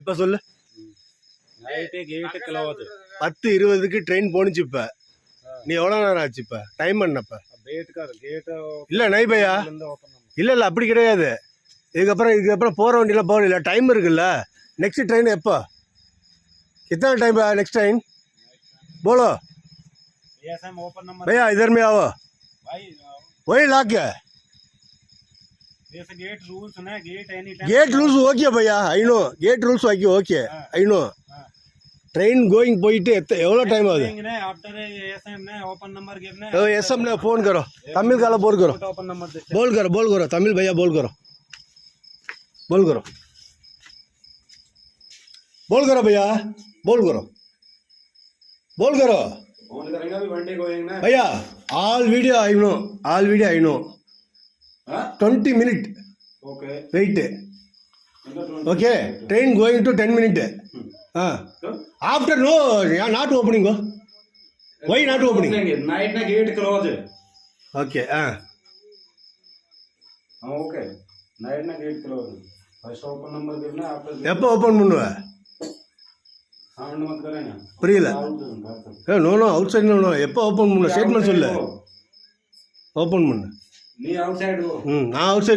இப்போ சொல்லு. நைட்டு கேட்டு க்ளோஸ். 10:20க்கு ட்ரெயின் போணுச்சு. இப்போ நீ எவ்வளோ நேரம் ஆச்சு? இப்போ டைம் என்னப்பா? கேட்டு இல்லை நை பையா, இல்லை இல்லை அப்படி கிடையாது. இதுக்கப்புறம் போகிற வண்டியில் போகல, இல்லை டைம் இருக்குல்ல. नेक्स्ट ट्रेन எப்போ? कितना टाइम है नेक्स्ट ट्रेन? बोलो भैया, इधर में आओ वही ला के. गेट रूल्स ना, गेट रूल्स ओके भैया, I know get rules okay I know. Train going போயிட்டு எவ்வளோ டைம் ஆகுது? एसएम ने फोन करो, तमिल काला बोल करो, बोल करो तमिल भैया, बोल करो भैया, बोल करो भैया. All video I know 20 minutes wait. Okay, train going to 10 minutes. After no, not opening. Why not opening? Night na gate close. Okay. Okay, night na gate close. First open number देना, after எப்போ open பண்ணுவ? Sound मत करे ना. புரியல. No outside no. எப்போ open பண்ணு? Statement சொல்லு. ஓபன் பண்ணு. நீ அவுட் சைடு. நான் அவுட் சைடு